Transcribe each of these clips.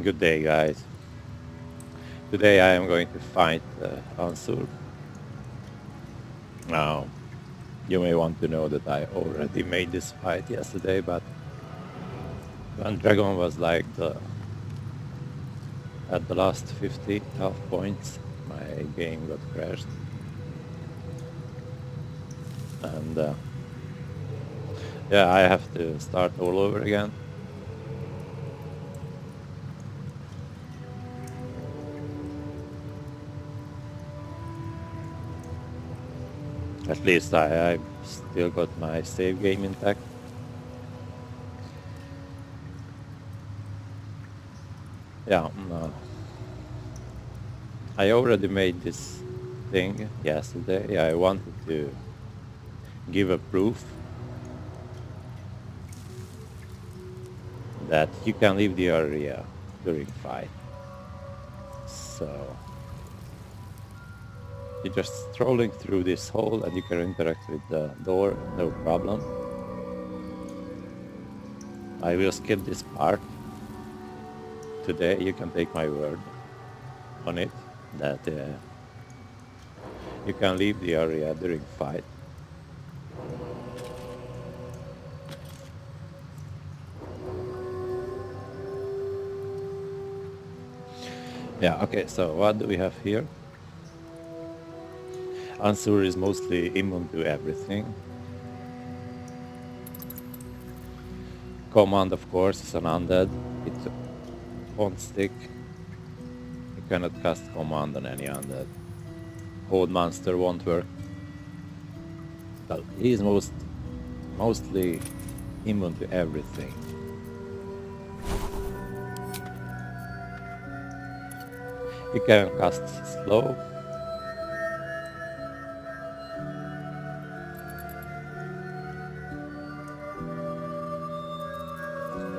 Good day, guys. Today I am going to fight Ansur. Now, you may want to know that I already made this fight yesterday, but when Dragon was like at the last 50 health points, my game got crashed. And yeah, I have to start all over again. At least I've still got my save game intact. Yeah, I already made this thing yesterday. I wanted to give a proof that you can leave the area during fight. So you're just strolling through this hole and you can interact with the door, no problem. I will skip this part. Today you can take my word on it that you can leave the area during fight. Yeah, okay, so what do we have here? Ansur is mostly immune to everything. Command, of course, is an undead. It won't stick. You cannot cast command on any undead. Hold monster won't work. Well, he is mostly immune to everything. You can cast slow.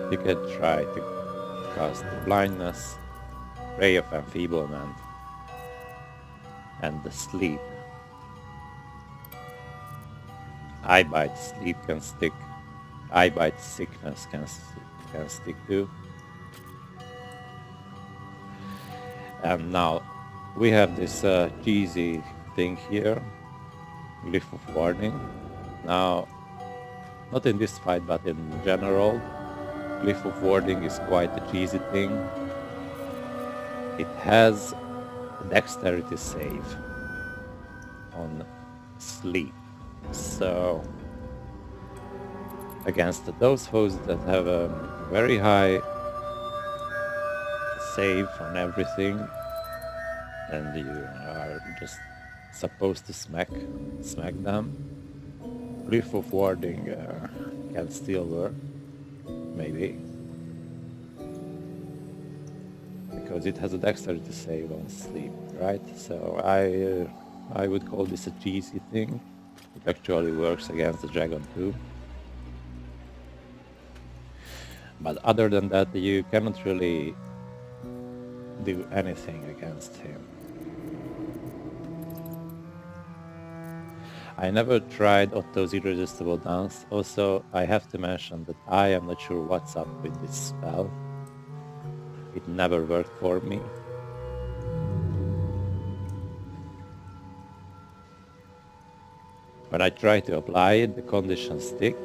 You can try to cast blindness, ray of enfeeblement, and the sleep. Eye bite sleep can stick. Eye bite sickness can stick too. And now we have this cheesy thing here, glyph of warning. Now, not in this fight, but in general, glyph of warding is quite a cheesy thing. It has a dexterity save on sleep. So against those foes that have a very high save on everything, and you are just supposed to smack them, glyph of warding can still work. Maybe. Because it has a dexterity save on sleep, right? So I would call this a cheesy thing. It actually works against the dragon too. But other than that, you cannot really do anything against him. I never tried Otto's irresistible dance. Also, I have to mention that I am not sure what's up with this spell. It never worked for me. When I try to apply it, the conditions stick.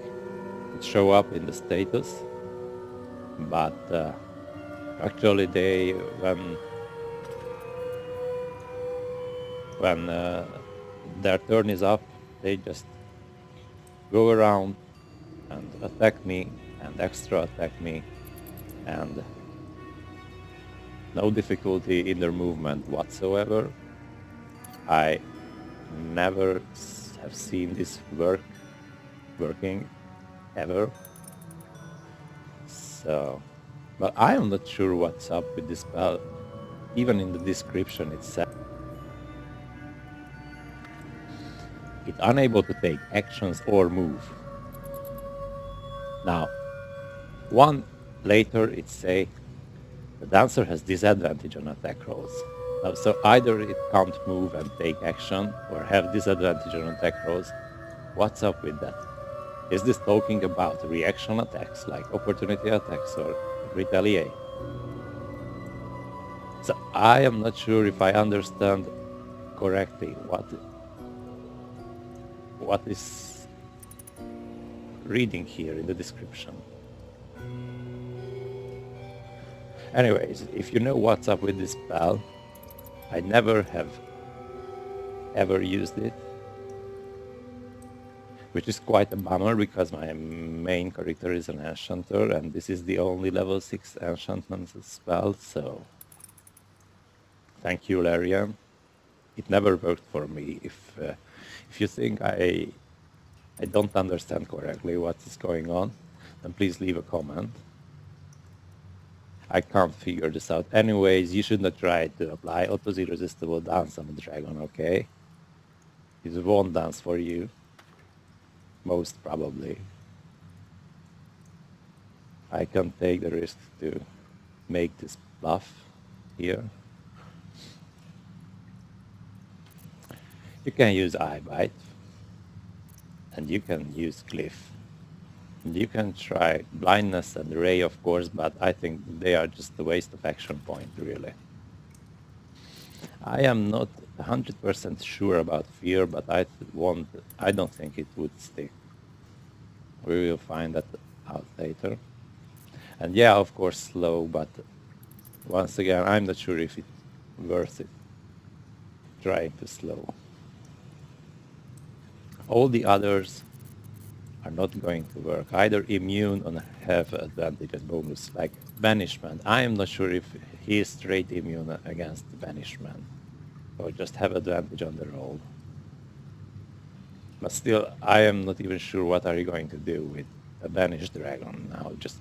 It show up in the status. But actually when their turn is up, they just go around and attack me and extra attack me, and no difficulty in their movement whatsoever. I never have seen this working ever. So, but I am not sure what's up with this spell. Even in the description it says it's unable to take actions or move. Now, one later it say the dancer has disadvantage on attack rolls. Now, so either it can't move and take action or have disadvantage on attack rolls. What's up with that? Is this talking about reaction attacks like opportunity attacks or retaliate? So I am not sure if I understand correctly what is reading here in the description. Anyways, if you know what's up with this spell, I never have ever used it, which is quite a bummer because my main character is an enchanter and this is the only level 6 enchantment spell, so thank you, Larian. It never worked for me. If you think I don't understand correctly what is going on, then please leave a comment. I can't figure this out. Anyways, you should not try to apply opposite resistible dance on the dragon, okay? It won't dance for you, most probably. I can take the risk to make this bluff here. You can use Eye Bite, and you can use Glyph. And you can try Blindness and Ray, of course, but I think they are just a waste of action point, really. I am not 100% sure about Fear, but I don't think it would stick. We will find that out later. And yeah, of course, slow, but once again, I'm not sure if it's worth it trying to slow. All the others are not going to work. Either immune or have advantage as bonus, like banishment. I am not sure if he is straight immune against banishment, or just have advantage on the roll. But still, I am not even sure what are you going to do with a banished dragon now. Just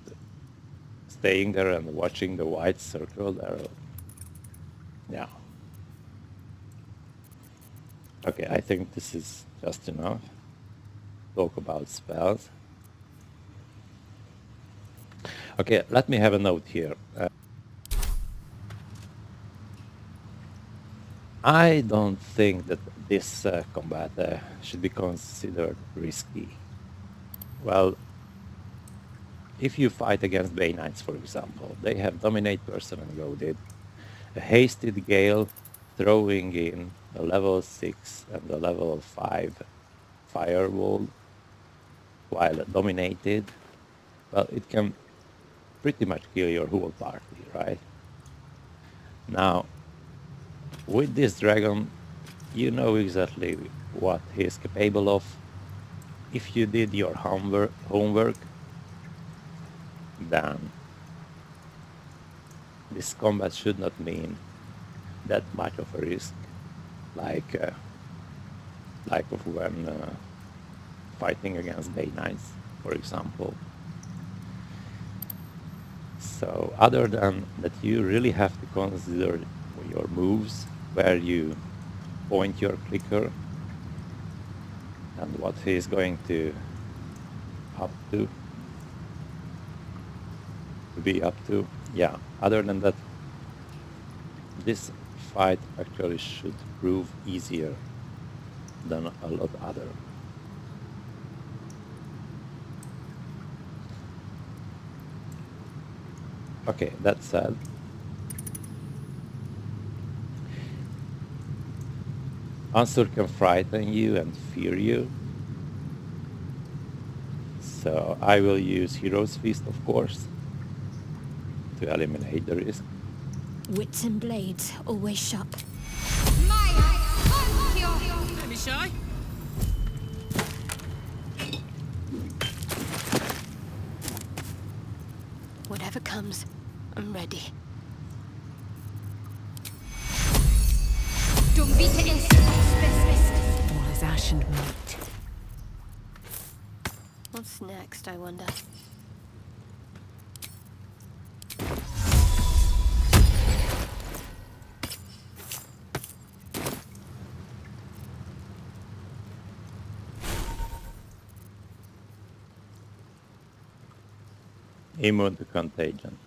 staying there and watching the white circle there. Yeah. Okay, I think this is just enough. Talk about spells. Okay, let me have a note here. I don't think that this combat should be considered risky. Well, if you fight against Bay Knights, for example, they have Dominate Person and Goaded, a Hasted Gale, throwing in a level 6 and a level 5 Firewall, while Dominated, well, it can pretty much kill your whole party, right? Now, with this dragon, you know exactly what he is capable of. If you did your homework, then this combat should not mean that much of a risk, like of when fighting against Bay Knights, for example. So other than that, you really have to consider your moves, where you point your clicker, and what he is going to be up to. Yeah, other than that, this fight actually should prove easier than a lot other. Okay, that said, Ansur can frighten you and fear you. So I will use Hero's Feast, of course, to eliminate the risk. Wits and blades always sharp. Don't be shy. Whatever comes, I'm ready. All is ash and meat. What's next, I wonder? Immune to contagion,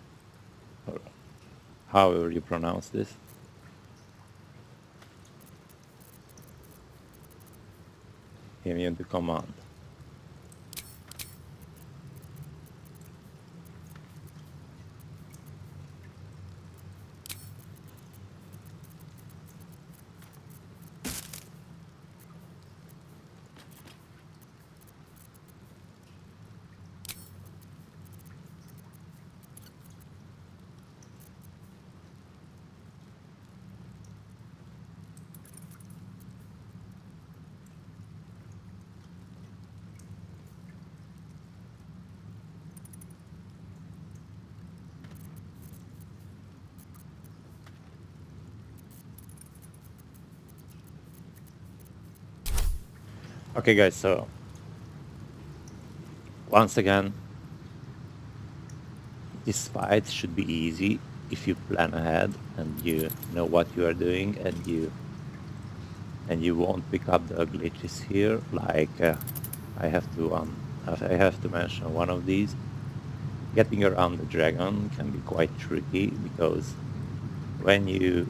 or however you pronounce this. Immune to command. Okay, guys, so once again, this fight should be easy if you plan ahead and you know what you are doing, and you won't pick up the glitches here. Like I have to mention one of these. Getting around the dragon can be quite tricky because when you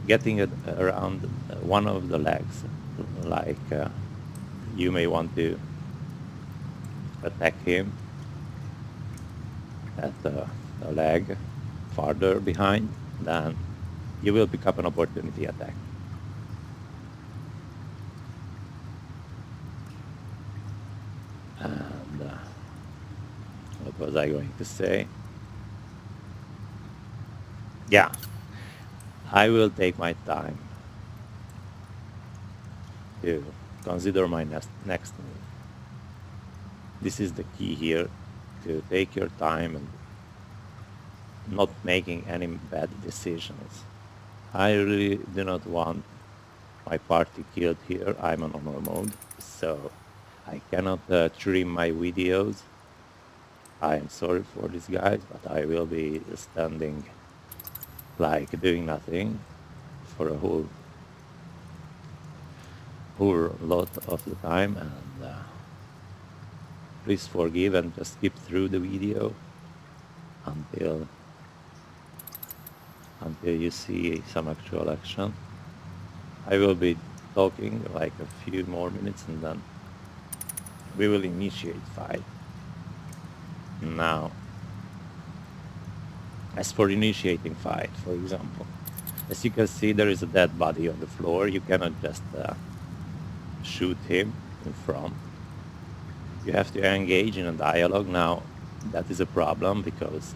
getting it around one of the legs, like you may want to attack him at the leg farther behind, then you will pick up an opportunity attack. And what was I going to say? Yeah, I will take my time to consider my next move. This is the key here, to take your time and not making any bad decisions. I really do not want my party killed here. I'm on normal mode, so I cannot trim my videos. I am sorry for this, guys, but I will be standing like doing nothing for a whole lot of the time, and please forgive and just skip through the video until you see some actual action. I will be talking like a few more minutes and then we will initiate fight. Now, as for initiating fight, for example, as you can see, there is a dead body on the floor. You cannot just shoot him in front. You have to engage in a dialogue. Now, that is a problem because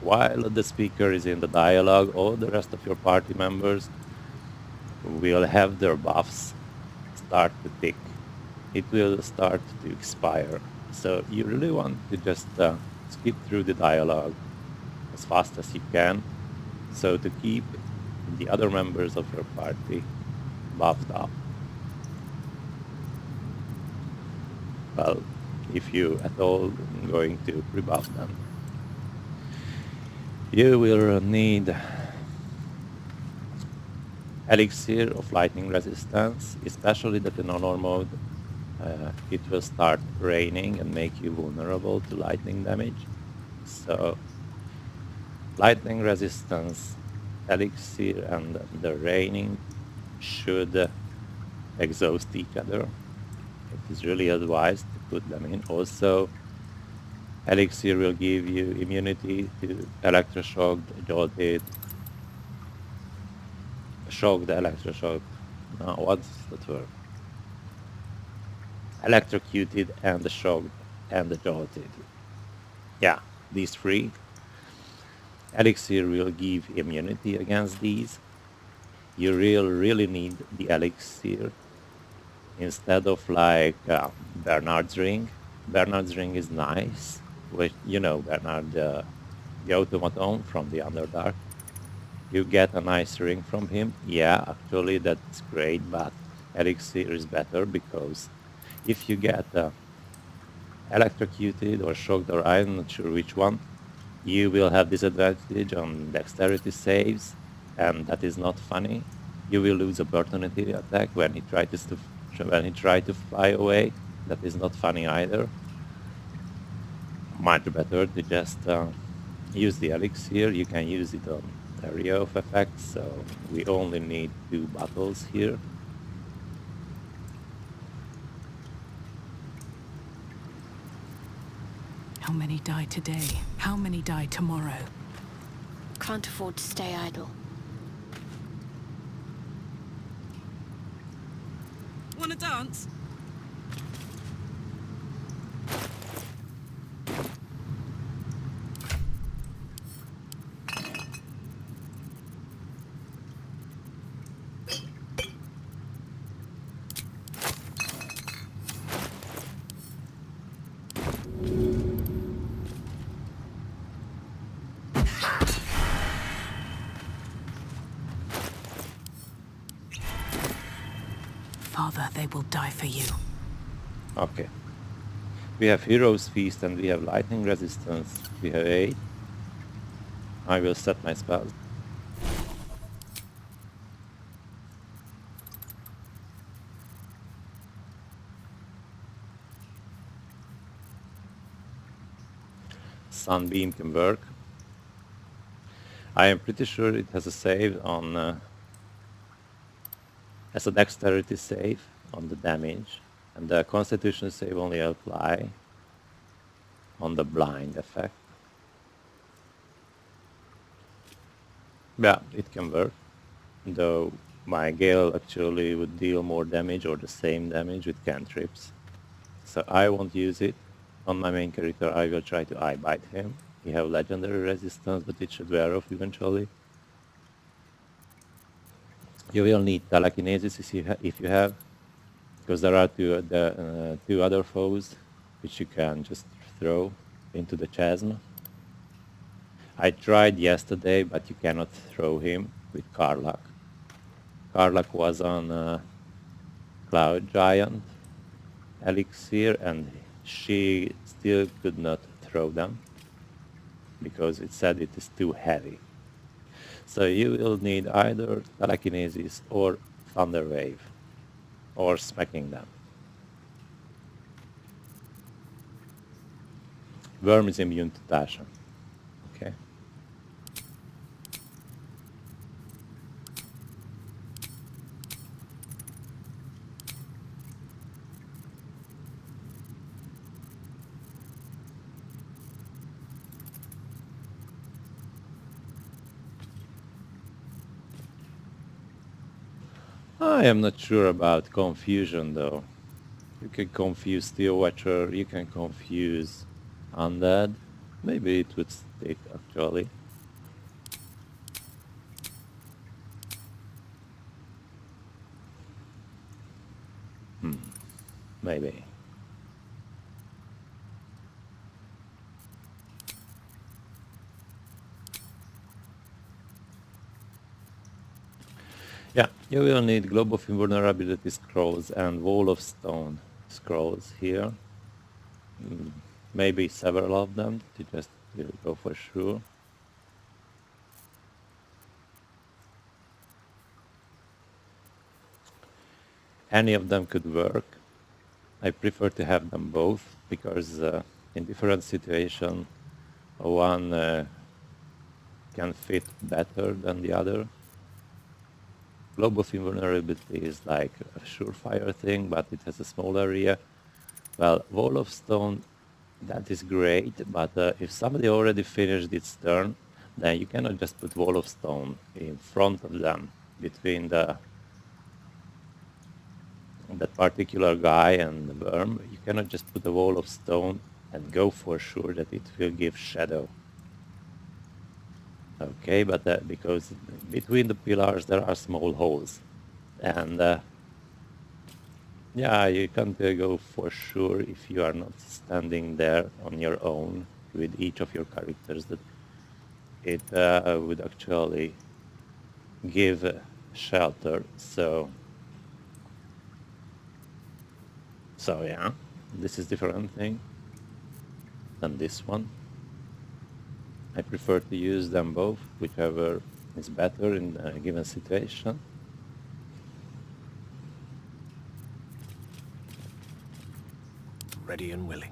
while the speaker is in the dialogue, all the rest of your party members will have their buffs start to tick. It will start to expire. So you really want to just skip through the dialogue as fast as you can, so to keep the other members of your party buffed up. Well, if you at all going to rebuff them, you will need elixir of lightning resistance, especially that in normal mode it will start raining and make you vulnerable to lightning damage. So lightning resistance, elixir, and the raining should exhaust each other. It is really advised to put them in. Also, elixir will give you immunity to electroshocked, jolted, shocked, electroshocked. No, what's that word? Electrocuted and shocked and jolted. Yeah, these three. Elixir will give immunity against these. You really need the elixir instead of like Bernard's ring. Bernard's ring is nice, which, you know, Bernard, the automaton from the Underdark. You get a nice ring from him. Yeah, actually that's great, but elixir is better because if you get electrocuted or shocked, or I'm not sure which one, you will have disadvantage on dexterity saves, and that is not funny. You will lose opportunity attack when he tries to fly away. That is not funny either. Much better to just use the elixir. You can use it on area of effects, so we only need 2 battles here. How many die today? How many die tomorrow? Can't afford to stay idle. Wanna dance? Father, they will die for you. Okay. We have Hero's Feast and we have Lightning Resistance. We have 8. I will set my spells. Sunbeam can work. I am pretty sure it has a save on as a dexterity save on the damage, and the constitution save only apply on the blind effect. Yeah, it can work, though my Gale actually would deal more damage or the same damage with cantrips. So I won't use it. On my main character I will try to eye bite him. He have legendary resistance, but it should wear off eventually. You will need telekinesis if you have, because there are two other foes which you can just throw into the chasm. I tried yesterday, but you cannot throw him with Karlach. Karlach was on Cloud Giant Elixir, and she still could not throw them because it said it is too heavy. So you will need either telekinesis or thunder wave, or smacking them. Wyrm is immune to Tasha. Okay. I am not sure about confusion though. You can confuse Steel Watcher, you can confuse Undead. Maybe it would stick actually. Maybe. Yeah, you will need Globe of Invulnerability scrolls and Wall of Stone scrolls here. Maybe several of them to just go for sure. Any of them could work. I prefer to have them both because in different situations one can fit better than the other. Globe of Invulnerability is like a surefire thing, but it has a small area. Well, Wall of Stone, that is great, but if somebody already finished its turn, then you cannot just put Wall of Stone in front of them, between that particular guy and the Wyrm. You cannot just put a Wall of Stone and go for sure that it will give shadow. Okay, but because between the pillars there are small holes, and yeah, you can't go for sure if you are not standing there on your own with each of your characters that it would actually give shelter. So yeah, this is different thing than this one. I prefer to use them both, whichever is better in a given situation. Ready and willing.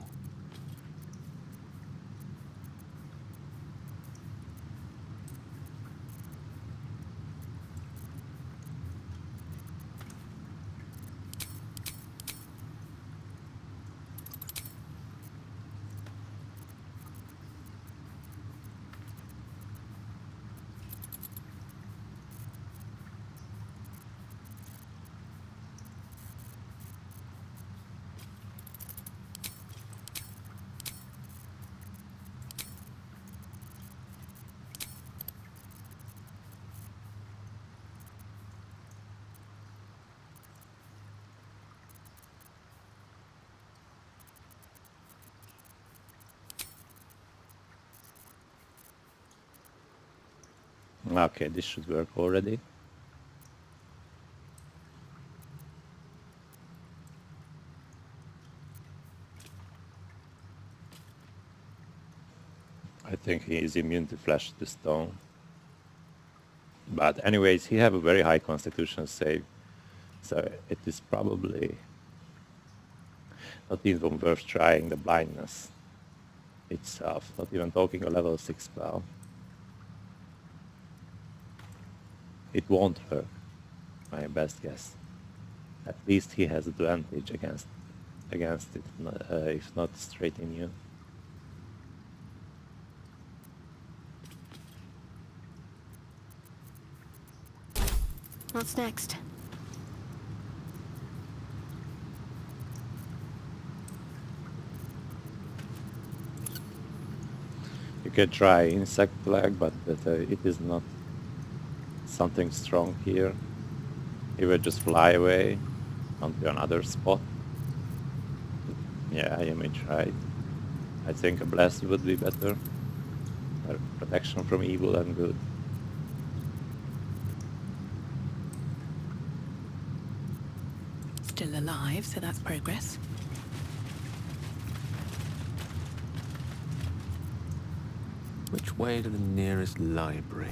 Okay, this should work already. I think he is immune to flesh to stone. But anyways, he have a very high constitution save, so it is probably not even worth trying the blindness itself, not even talking a level 6 spell. It won't hurt, my best guess. At least he has advantage against it, if not straight immune. What's next? You can try insect plague, but it is not something strong here. He will just fly away onto another spot. Yeah, you may try it. I think a bless would be better. Protection from evil and good. Still alive, so that's progress. Which way to the nearest library?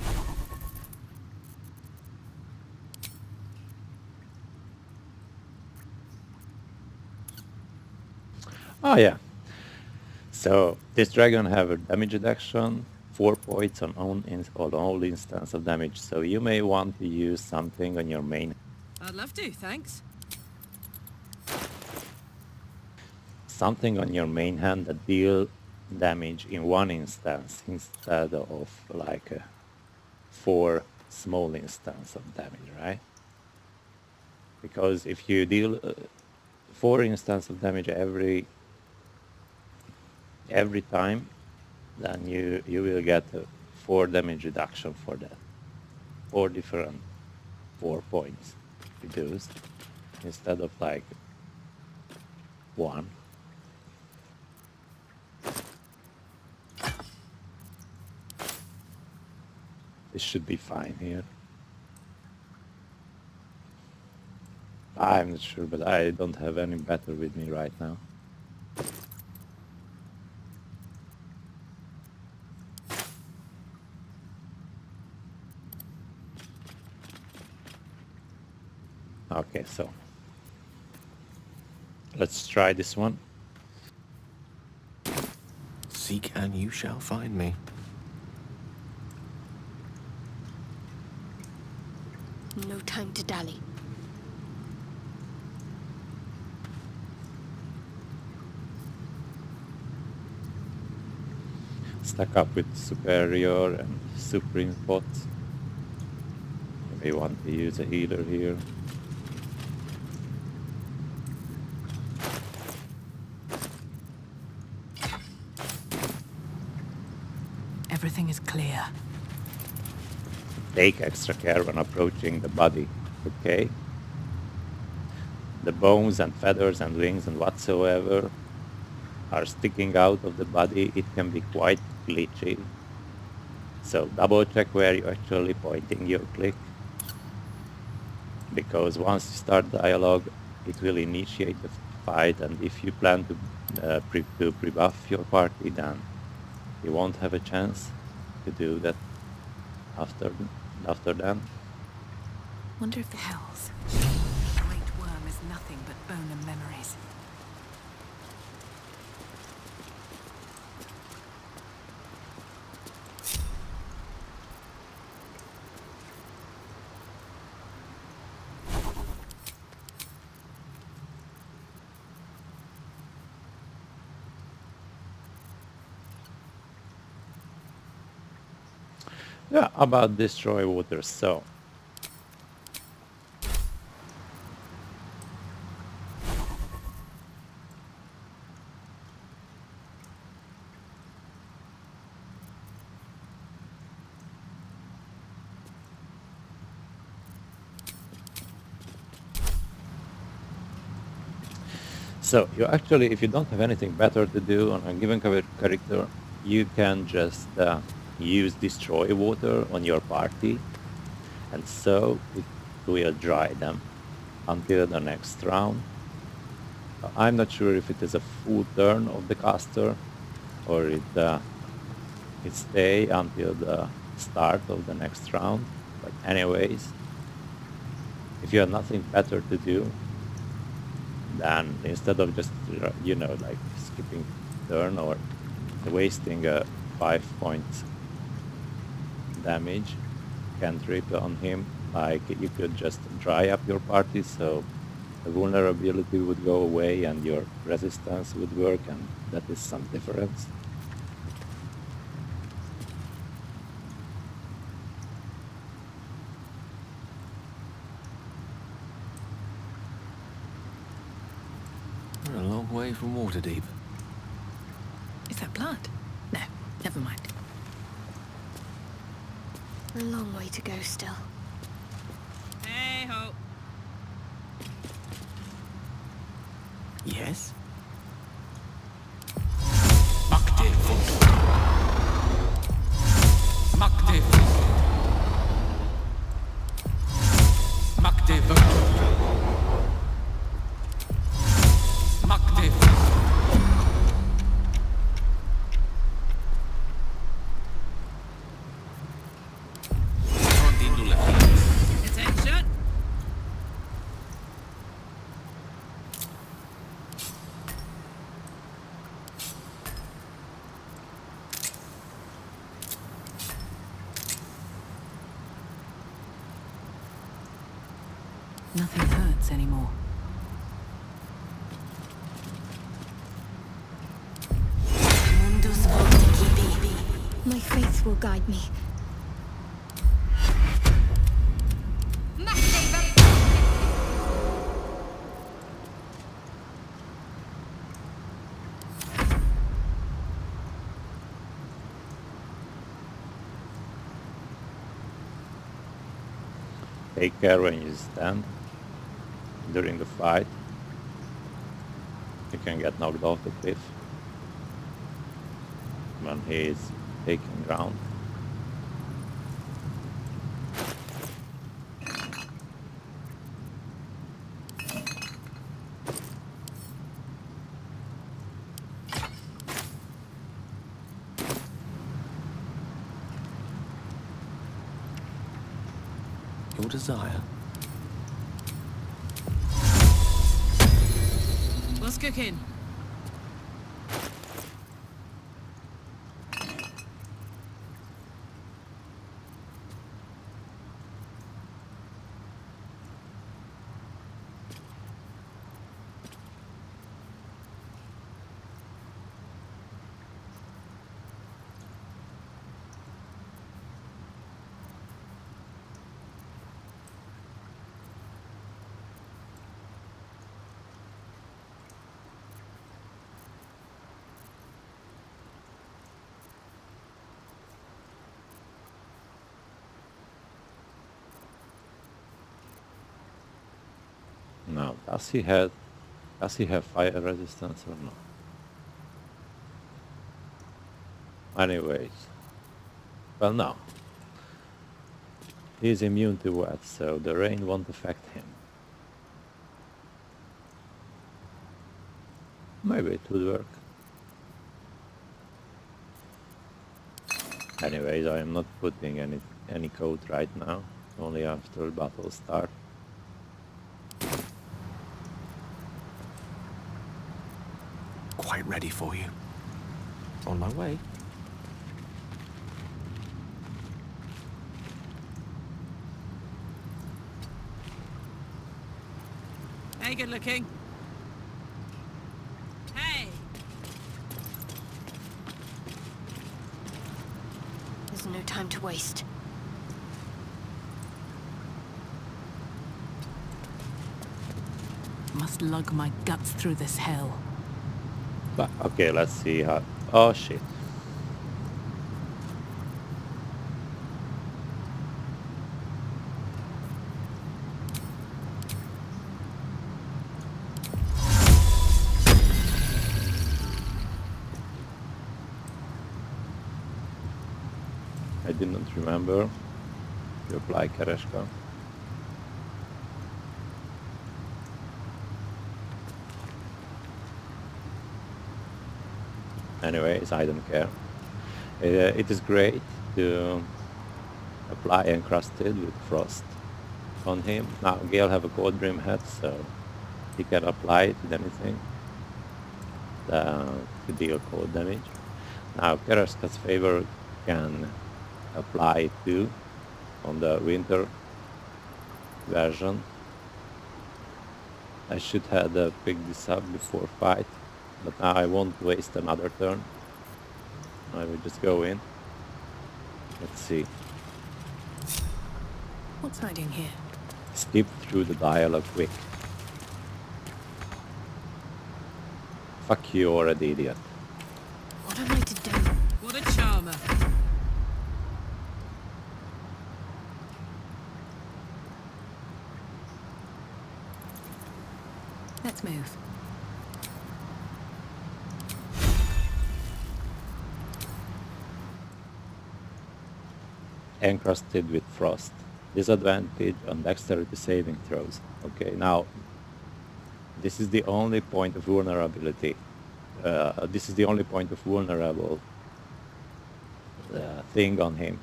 Oh yeah. So this dragon have a damage reduction, 4 points on all instance of damage. So you may want to use something on your main. I'd love to, thanks. Something on your main hand that deal damage in one instance instead of like 4 small instance of damage, right? Because if you deal 4 instance of damage every time, then you will get a 4 damage reduction for that. 4 different 4 points reduced instead of like 1. This should be fine here. I'm not sure, but I don't have any better with me right now. Okay, so let's try this one. Seek and you shall find me. No time to dally. Stack up with superior and supreme pots. You may want to use a healer here. Everything is clear. Take extra care when approaching the body, okay? The bones and feathers and wings and whatsoever are sticking out of the body. It can be quite glitchy. So double check where you're actually pointing your click. Because once you start dialogue, it will initiate the fight, and if you plan to pre-buff your party, then you won't have a chance to do that after then. Wonder if the hells. The great worm is nothing but bone and memories. Yeah, about destroy water. So you actually, if you don't have anything better to do on a given character, you can just use destroy water on your party, and so it will dry them until the next round. I'm not sure if it is a full turn of the caster or it stay until the start of the next round. But anyways, if you have nothing better to do, then instead of just, you know, like skipping turn or wasting a 5 point damage cantrip on him, like you could just dry up your party so the vulnerability would go away and your resistance would work, and that is some difference. We're a long way from Waterdeep. Is that blood? No, never mind. A long way to go still. Hey ho! Yes? Magde Funtur. Magde Funtur. Magde Funtur. Magde Funtur. Rondinule Felix. Attention! Nothing hurts anymore. My faith will guide me. Take care when you stand during the fight. You can get knocked off the cliff when he is taking ground. Your desire? What's cooking? Now, does he have fire resistance or not? Anyways, well, no. He's immune to wet, so the rain won't affect him. Maybe it would work. Anyways, I am not putting any code right now, only after the battle start. Quite ready for you. On my way. Hey, good looking. Hey! There's no time to waste. Must lug my guts through this hell. But okay, let's see how. Oh shit. I didn't remember to apply Kareshka. Anyways, I don't care. It is great to apply encrusted with frost on him. Now Gale have a cold brim head, so he can apply it with anything to deal cold damage. Now Karaska's favor can apply it too on the winter version. I should have picked this up before fight, but now I won't waste another turn. I will just go in. Let's see. What's hiding here? Skip through the dialogue quick. Fuck you already, idiot. What am I to do? What a charmer. Let's move. Encrusted with frost. Disadvantage on dexterity saving throws. Okay, now this is the only point of vulnerability. This is the only point of vulnerable thing on him.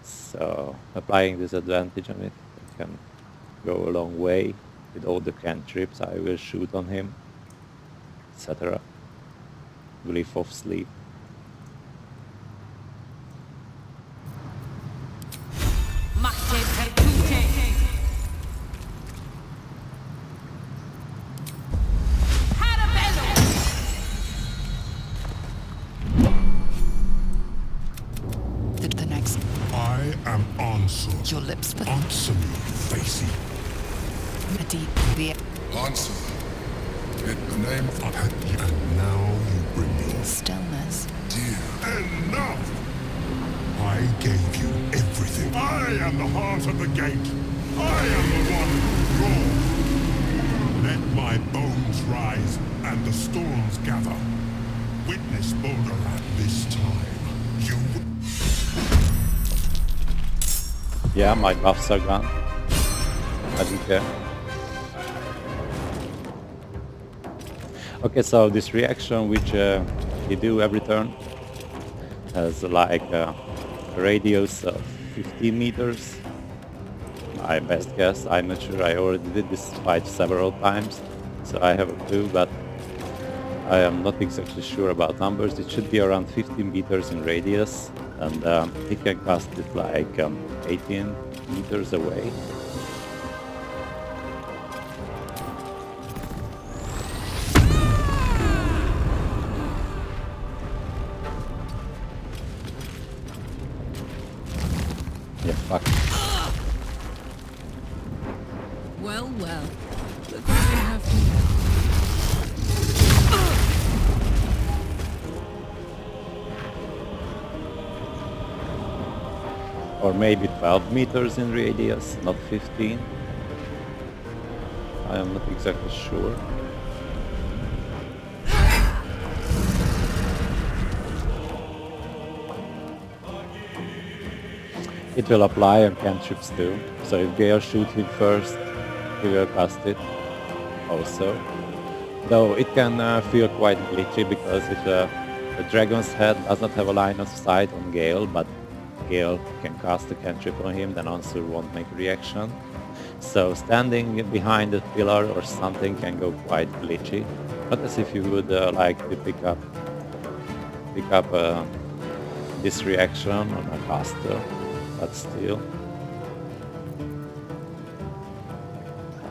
So applying disadvantage on it can go a long way with all the cantrips I will shoot on him, etc. Glyph of sleep. The next. I am Ansur. Your lips, but Answer me, Facey. a deep the Answer. In the name of and now you bring your stillness. dear. Enough! I gave you everything. I am the heart of the gate. I am the one who roars. Let my bones rise and the storms gather. Witness Baldur at this time. You Yeah, my buffs are gone. I don't care. Okay, so this reaction which you do every turn has like a radius of 15 meters. My best guess, I'm not sure, I already did this fight several times, so I have a clue, but I am not exactly sure about numbers. It should be around 15 meters in radius, and he can cast it like 18 meters away. Yeah, fuck. Well, well. Look what we have here. Or maybe 12 meters in radius, not 15. I am not exactly sure. It will apply on cantrips too, so if Gale shoots him first, he will cast it also. Though it can feel quite glitchy because if the dragon's head does not have a line of sight on Gale, but Gale can cast a cantrip on him, then Ansur won't make a reaction. So standing behind a pillar or something can go quite glitchy. Not as if you would like to pick up this reaction on a caster, but still.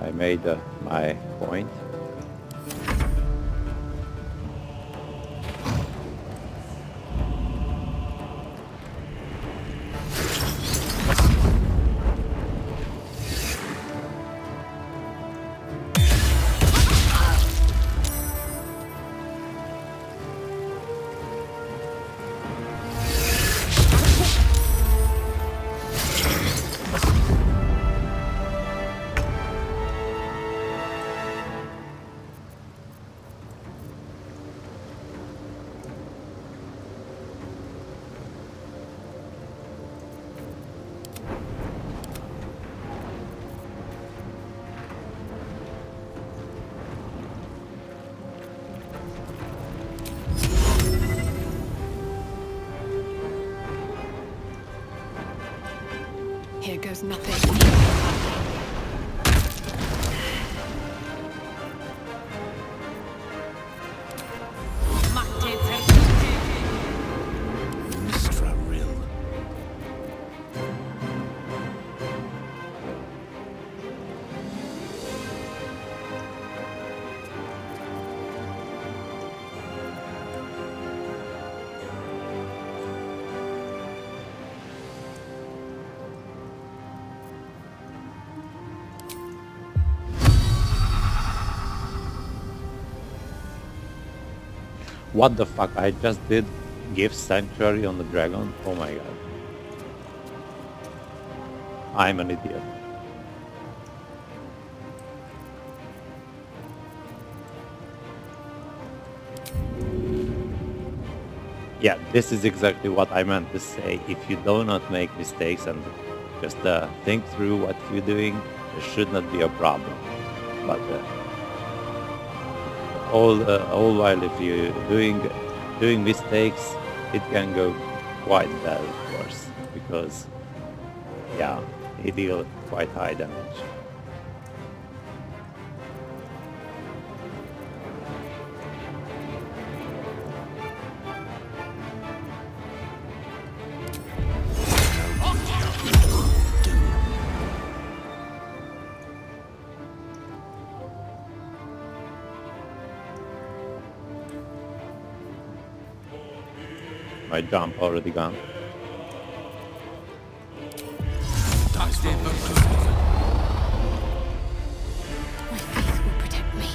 I made my point. Here goes nothing. Mistra Rill. What the fuck? I just did give sanctuary on the dragon? Oh my god. I'm an idiot. Yeah, this is exactly what I meant to say. If you do not make mistakes and just think through what you're doing, there should not be a problem. But all while if you're doing mistakes, it can go quite bad, of course, because yeah, he deal quite high damage. My jump already gone. Dice roll. My faith will protect me.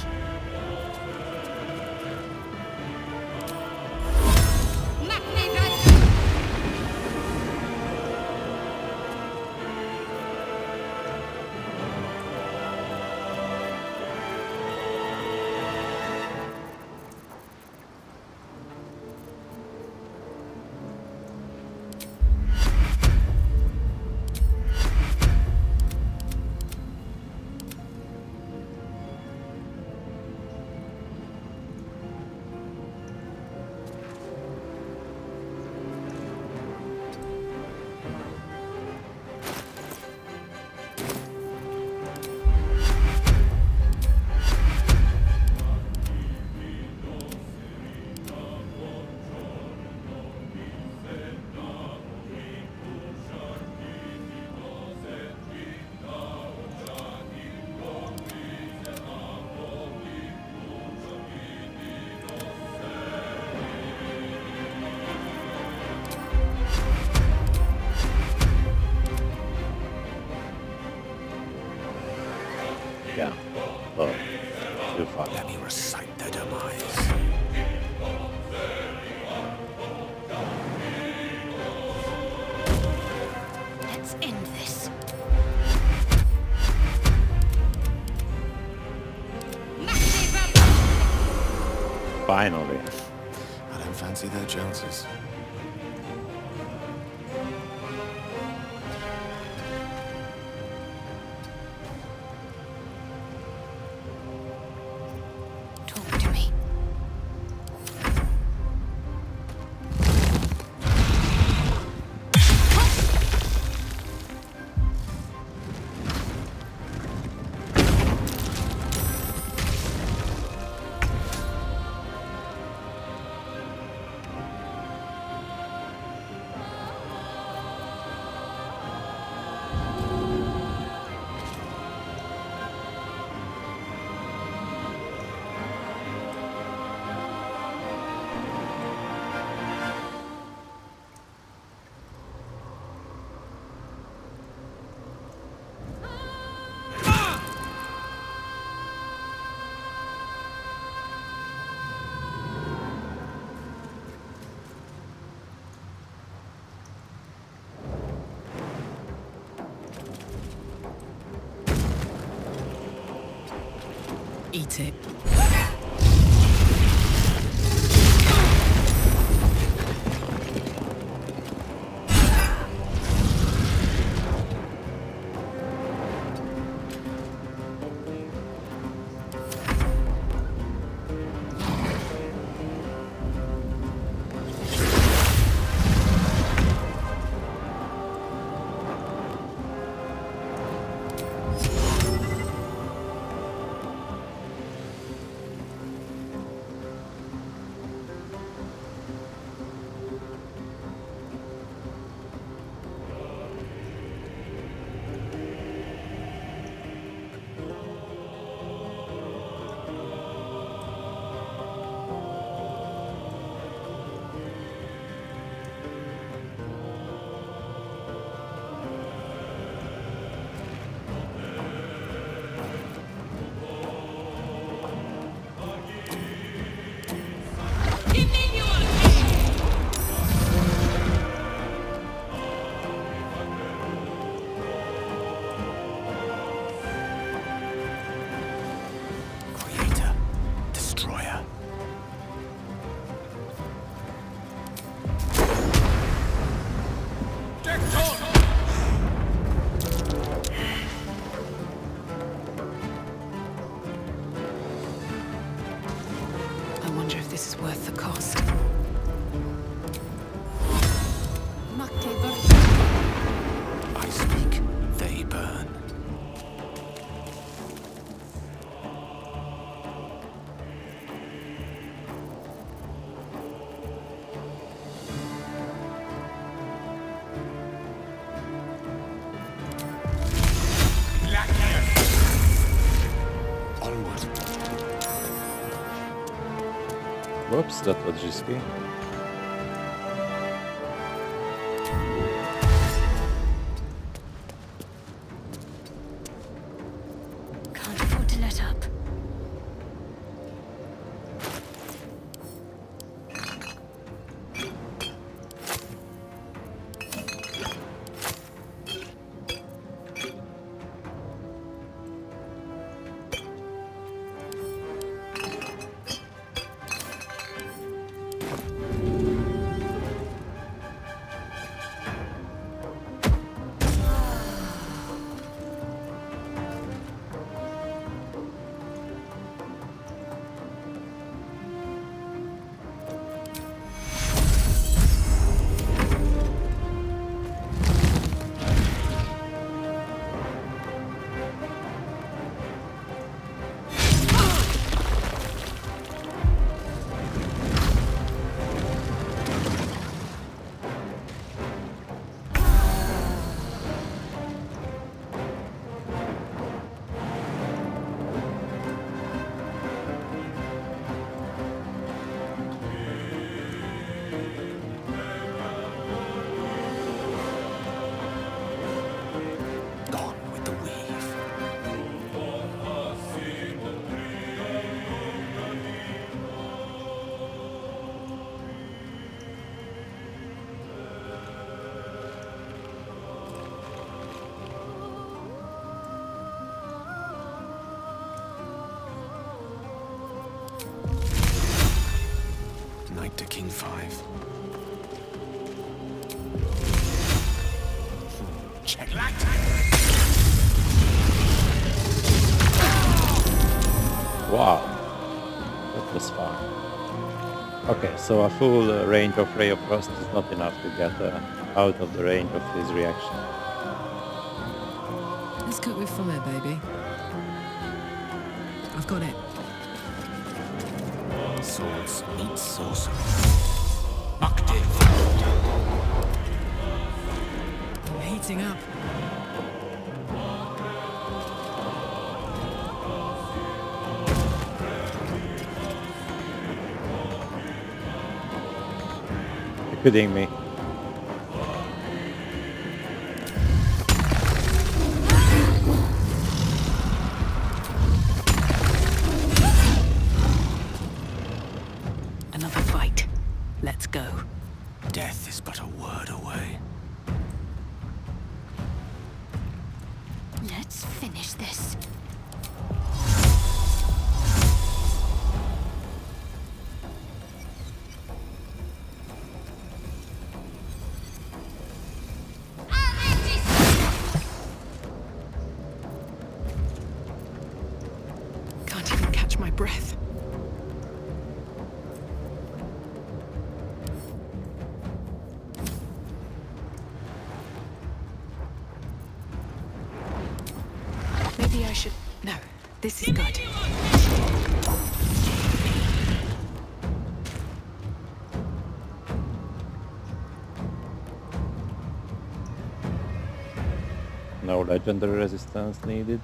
Yeah. Oh, too far. Let me recite their demise. Let's end this. Finally. I don't fancy their chances. Talk to me. Eat it. Whoops, that was risky. Can't afford to let up. Gone with the weave. Knight to King 5. Check that. Wow, that was fun. Okay, so a full range of Ray of Frost is not enough to get out of the range of his reaction. Let's cook with fire, baby. I've got it. Swords meet sorcery. Active. I'm heating up. You're kidding me. Another fight. Let's go. Death is but a word away. Let's finish this. Can't even catch my breath. Maybe I should... No, this is good. No legendary resistance needed.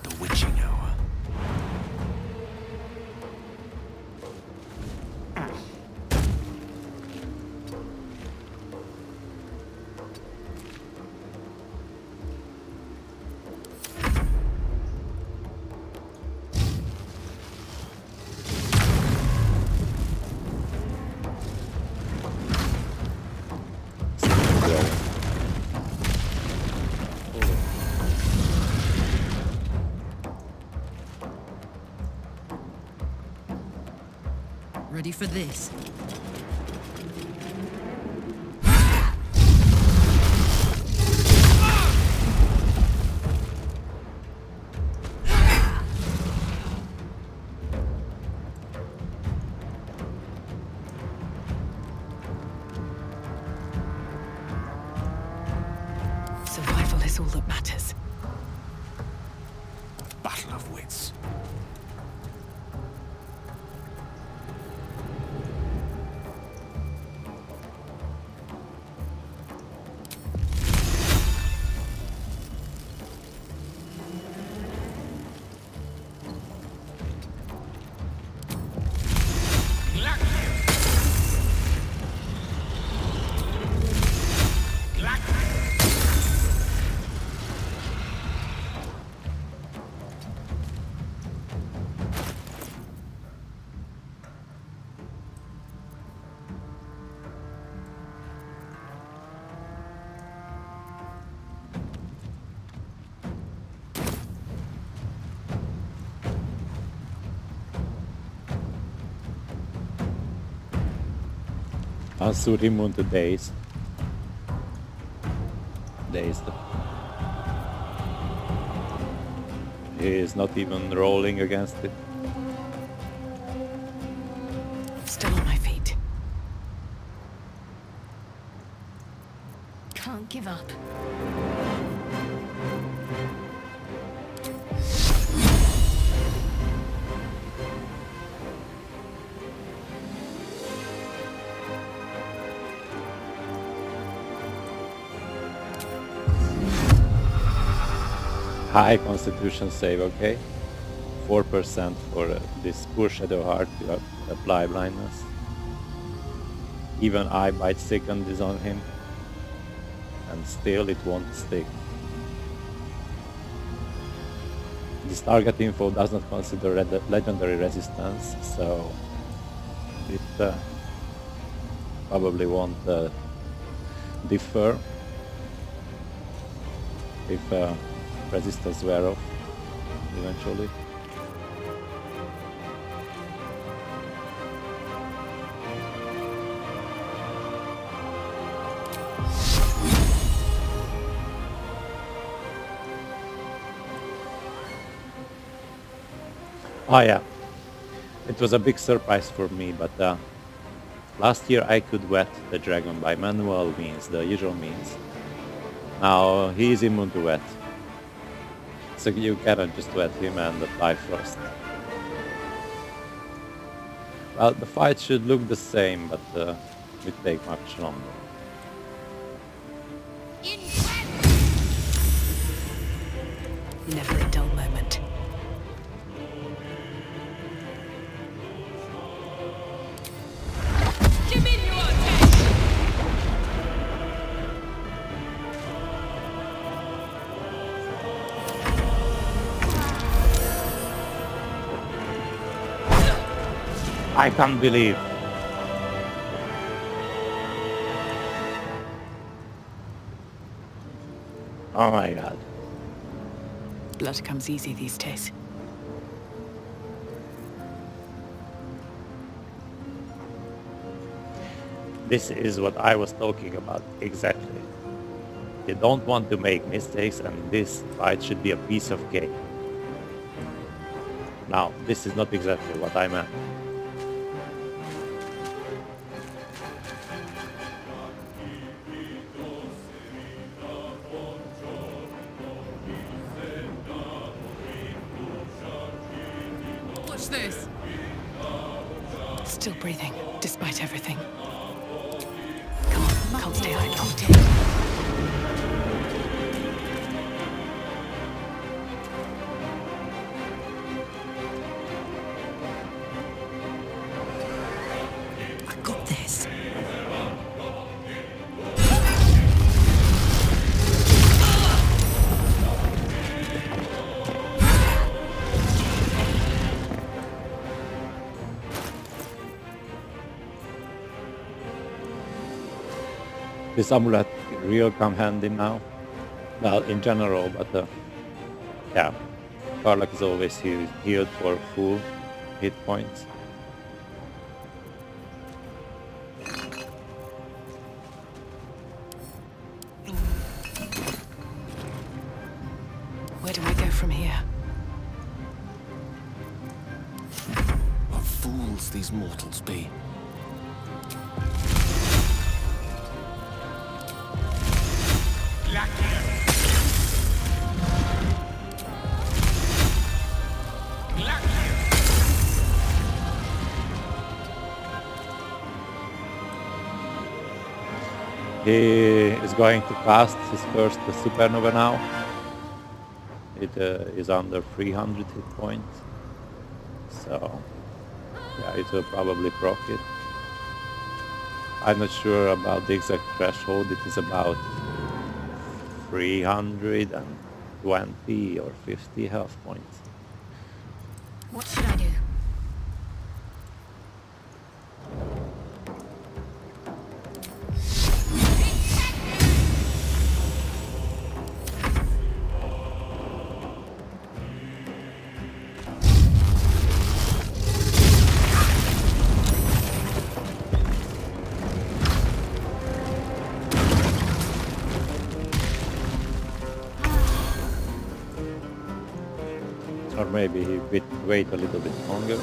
The witching hour. Ready for this? Survival is all that matters. Battle of wits. Ansur immune to daze. Dazed. He is not even rolling against it. Still on my feet. Can't give up. High constitution save, okay? 4% for this poor shadow heart to apply blindness. Even I bite second is on him. And still it won't stick. This target info does not consider legendary resistance, so it probably won't differ if resistance wear off eventually. Oh yeah, it was a big surprise for me, but last year I could wet the dragon by manual means, the usual means. Now he is immune to wet, so you cannot just wet him and apply frost. Well, the fight should look the same, but it take much longer. Never a dull moment. I can't believe. Oh my god. Blood comes easy these days. This is what I was talking about exactly. You don't want to make mistakes, and this fight should be a piece of cake. Now, this is not exactly what I meant. Watch this. Still breathing, despite everything. Come on, can't stay idle. I got this. This amulet real come handy now. Well, in general, but yeah, Karlach is always healed for full hit points. Where do I go from here? What fools these mortals be. He is going to cast his first supernova now. It is under 300 hit points, so yeah, it will probably proc it. I'm not sure about the exact threshold. It is about 320 or 50 health points. What should I do? maybe he wait a little bit longer.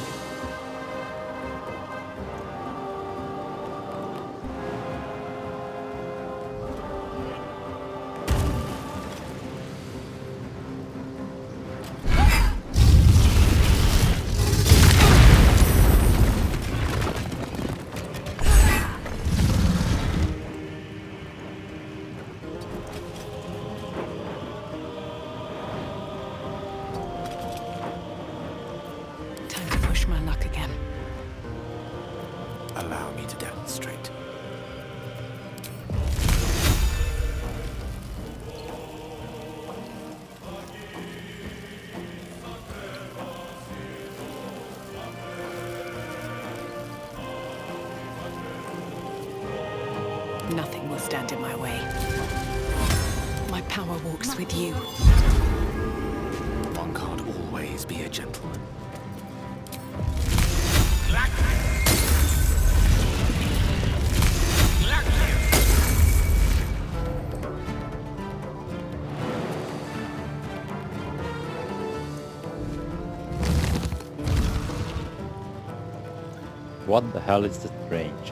Time to push my luck again. Allow me to demonstrate. Nothing will stand in my way. My power walks with you. One can't always be a gentleman. What the hell is this range?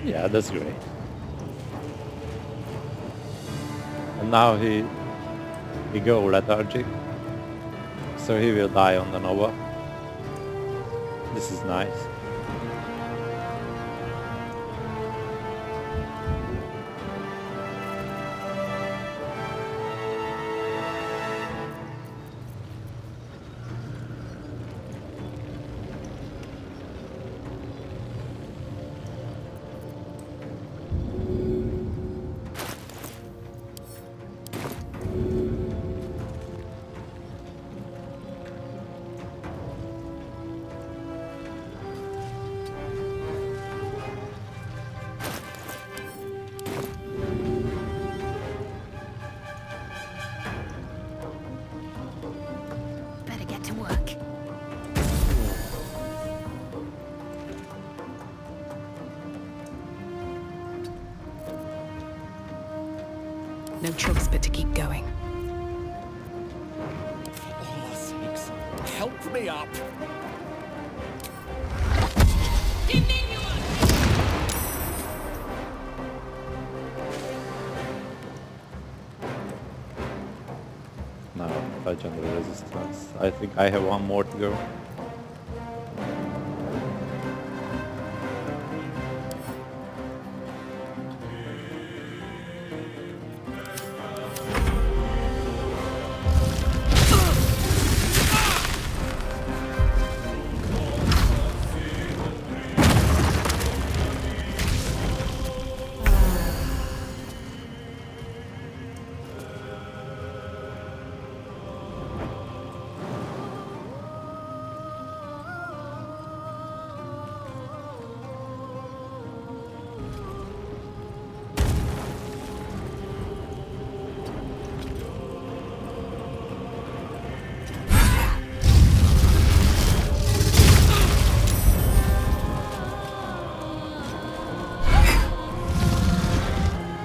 Yeah, that's great. And now he go lethargic, so he will die on the Nova. This is nice. Better get to work. No choice but to keep going. All sakes, help me up! Now, touch on the resistance. I think I have one more to go.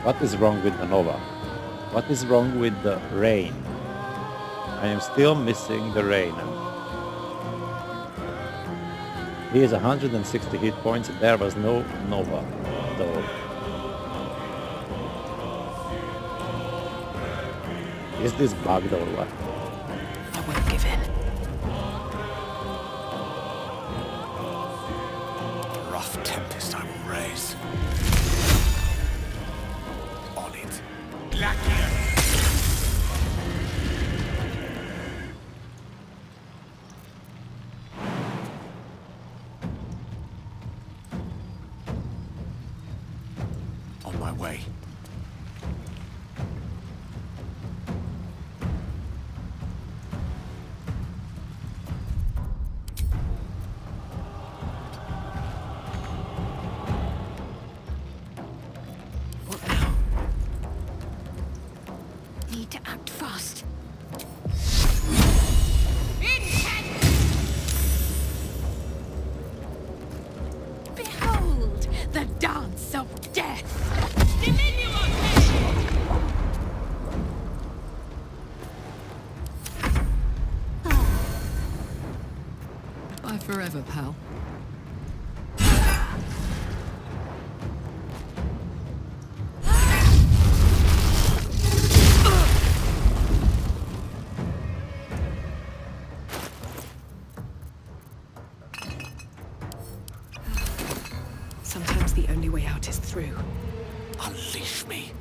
What is wrong with the Nova? What is wrong with the rain? I am still missing the rain. He has 160 hit points. There was no Nova though. Is this bugged or what? I won't give in. Rough tempest I will raise. On it. On my way. What now? Need to act fast. Behold the dance of death! forever, pal. Sometimes the only way out is through. Unleash me.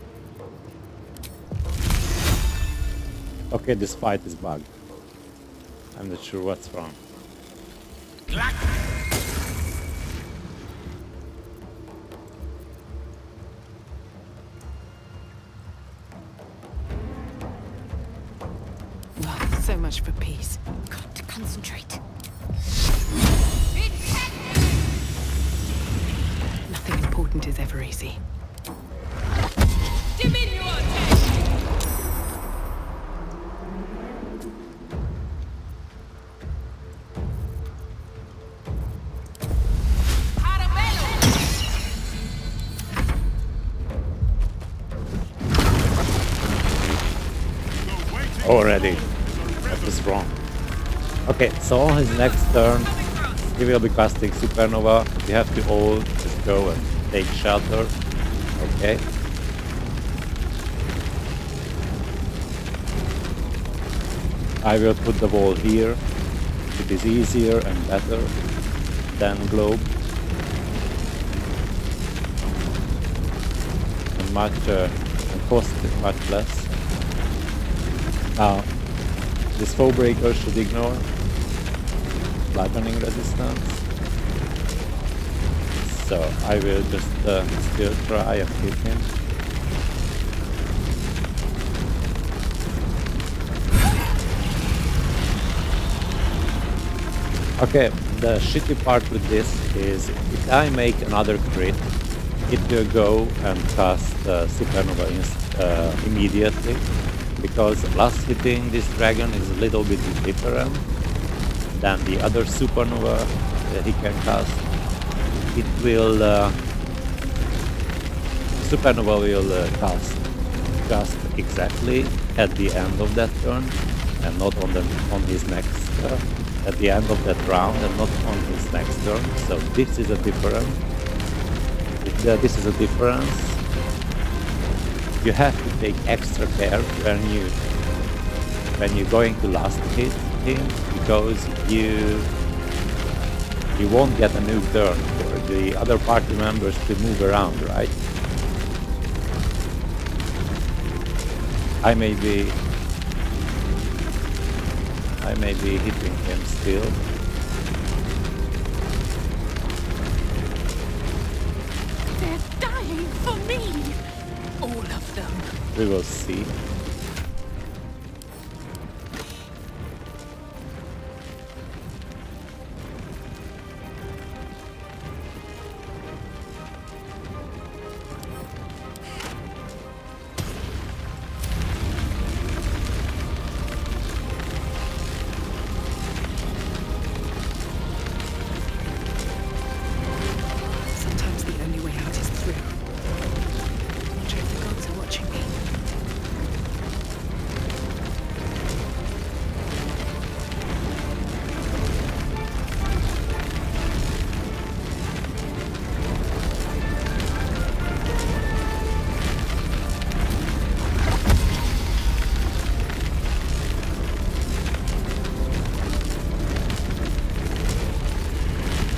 Okay, this fight is bugged. I'm not sure what's wrong. Well, so much for peace. Got to concentrate. Nothing important is ever easy. Already. That was wrong. Okay, so on his next turn, he will be casting Supernova. We have to all just go and take shelter. Okay. I will put the wall here. It is easier and better than globe. And cost much less. Now, this foe breaker should ignore bludgeoning resistance. So I will just still try and hit him. Okay, the shitty part with this is if I make another crit, it will go and cast Supernova immediately. Because last hitting this dragon is a little bit different than the other Supernova that he can cast. It will Supernova will cast just exactly at the end of that turn and not on his next at the end of that round and not on his next turn. So this is a difference. This is a difference. You have to take extra care when you're going to last hit him, because you won't get a new turn for the other party members to move around, right? I may be hitting him still. They're dying for me! All of them. We will see. Sometimes the only way out is through. Wonder if the gods are watching me.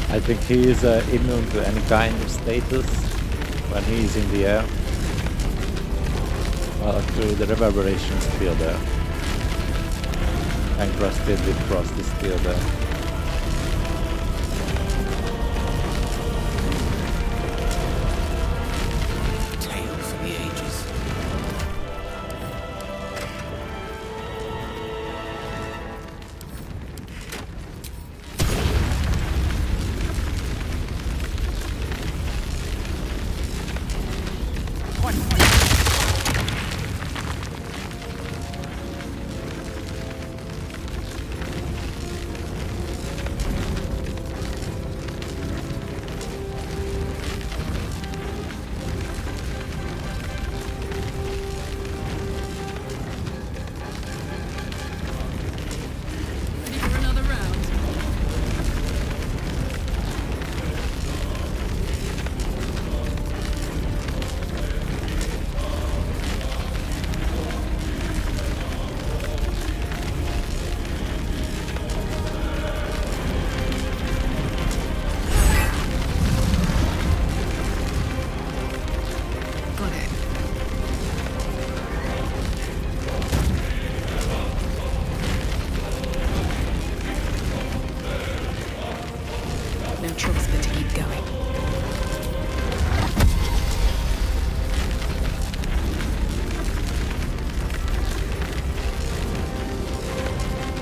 I think he is immune to any kind of status when he is in the air. Well, actually the reverberation is still there. Encrusted with frost is still there. Tale for the ages.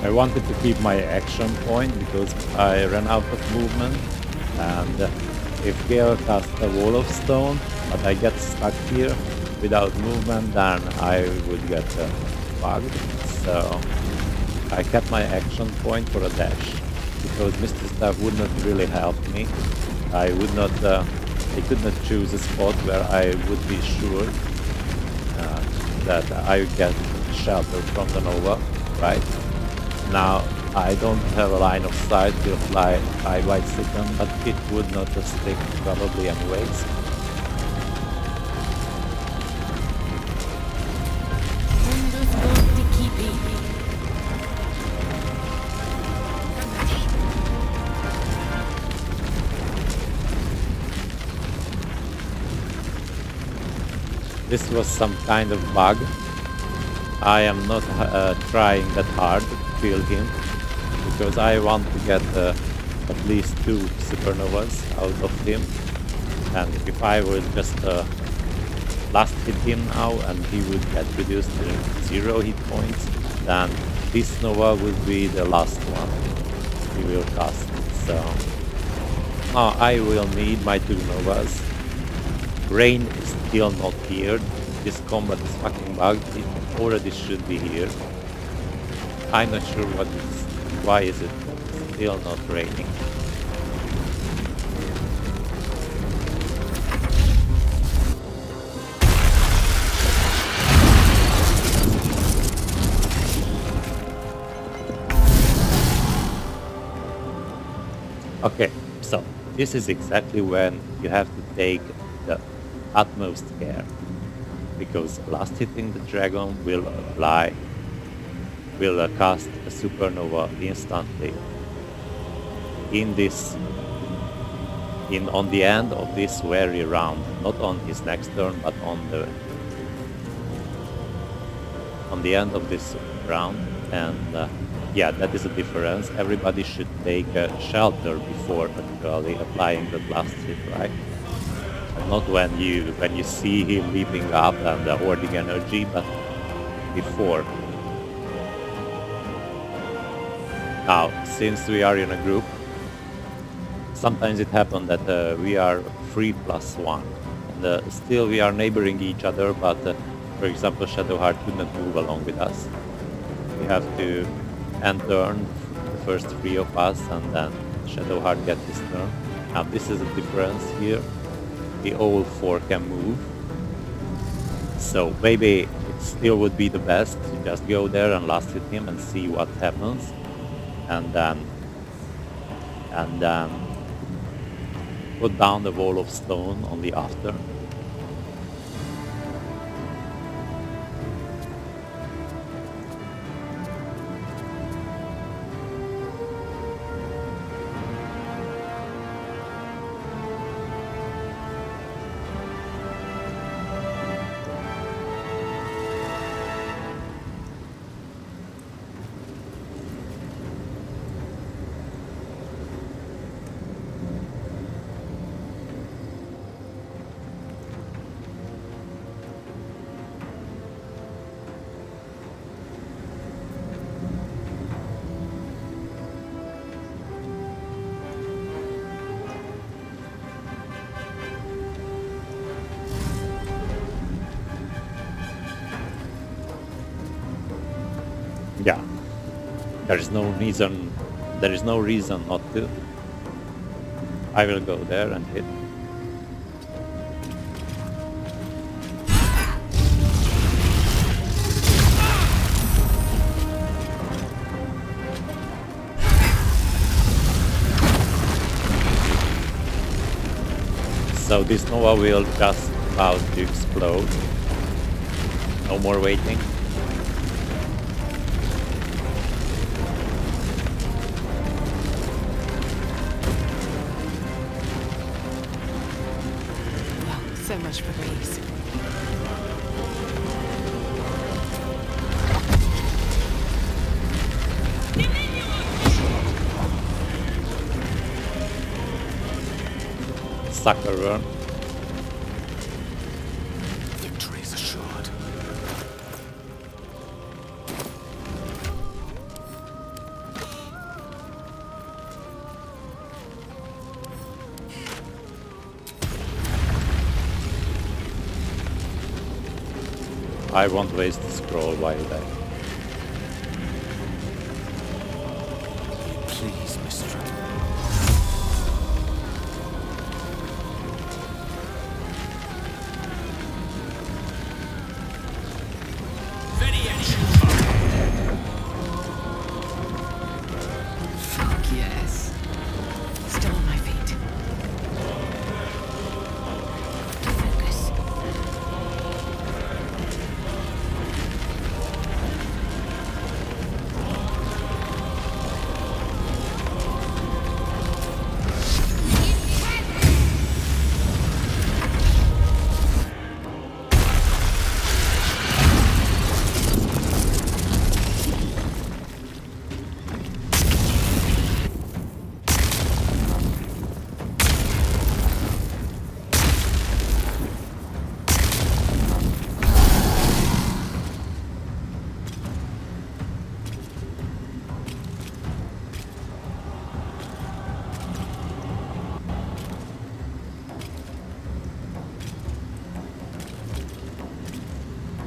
I wanted to keep my action point because I ran out of movement, and if Gale casts a wall of stone, but I get stuck here without movement, then I would get bugged. So I kept my action point for a dash, because Mr. Staff would not really help me. I could not choose a spot where I would be sure that I would get shelter from the Nova, right? Now, I don't have a line of sight to apply high white second, but it would not stick probably anyways. This was some kind of bug. I am not trying that hard to kill him, because I want to get at least 2 supernovas out of him. And if I would just last hit him now and he would get reduced to 0 hit points, then this nova would be the last one he will cast. So now I will need my 2 novas. Rain is still not here. This combat is fucking bugged. It already should be here. I'm not sure why is it still not raining. Okay, so this is exactly when you have to take the utmost care, because last hitting the dragon will cast a supernova instantly on the end of this very round, not on his next turn, but on the end of this round. And yeah, that is a difference. Everybody should take a shelter before actually applying the last hit, right? Not when you see him leaping up and hoarding energy, but before. Now, since we are in a group, sometimes it happens that we are 3+1, and still we are neighboring each other, but for example, Shadowheart could not move along with us. We have to end turn, the first 3 of us, and then Shadowheart gets his turn. Now this is a difference here. The all 4 can move. So maybe it still would be the best to just go there and last hit him and see what happens. And then put down the wall of stone on the after. Yeah, there is no reason not to. I will go there and hit. So this Nova will just about to explode. No more waiting. So much for peace. Sucker run. Victory is assured. I won't waste the scroll while there. Please, Mizora. Fuck yes. Still on my feet. Focus.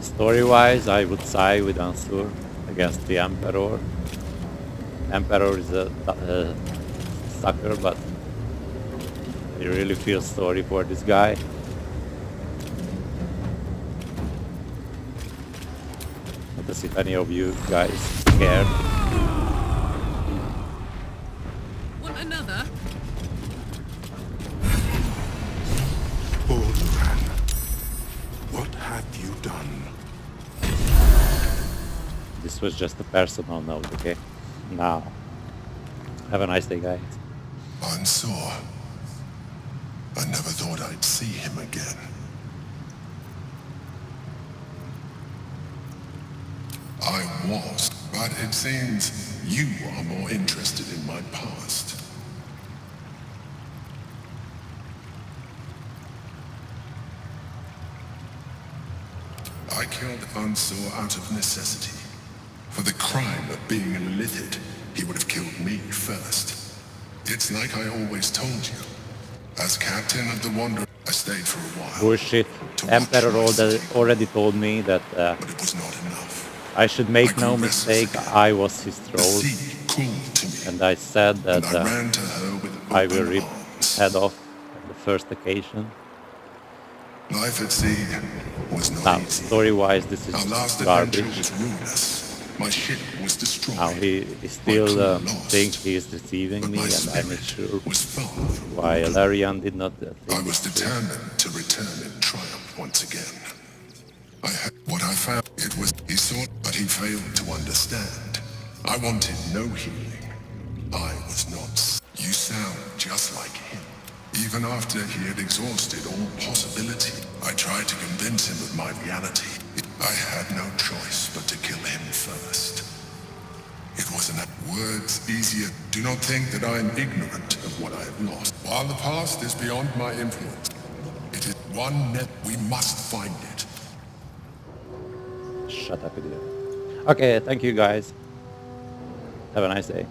Story-wise, I would side with Ansur against the Emperor. Emperor is a sucker, but I really feel sorry for this guy. Not as if any of you guys cared. Want another? Baldur, what have you done? This was just a personal note, okay? Now, have a nice day, guys. Ansur. I never thought I'd see him again. I was, but it seems you are more interested in my past. I killed Ansur out of necessity. For the crime of being an illithid, he would have killed me first. It's like I always told you. As captain of the Wanderer, I stayed for a while. Bullshit. Emperor already told me that But it was not enough. I should make no mistake, I was his The troll. sea called to me, And I said that and I ran to her with I will open rip arms. head off on the first occasion. Life at sea was not Now, easy. story-wise, this is Our last adventure garbage. was ruinous. My ship was destroyed. Now he still My crew lost. thinks he is deceiving But me, my and I'm not spirit sure was far why Larian did not I think was so. determined to return in triumph once again. I had what I found. It was he saw, but he failed to understand. I wanted no healing. I was not. You sound just like him. Even after he had exhausted all possibility, I tried to convince him of my reality. I had no choice but to kill him first. It was an words easier. Do not think that I am ignorant of what I have lost. While the past is beyond my influence, it is one net we must find it. Shut up, idiot. Okay, thank you guys. Have a nice day.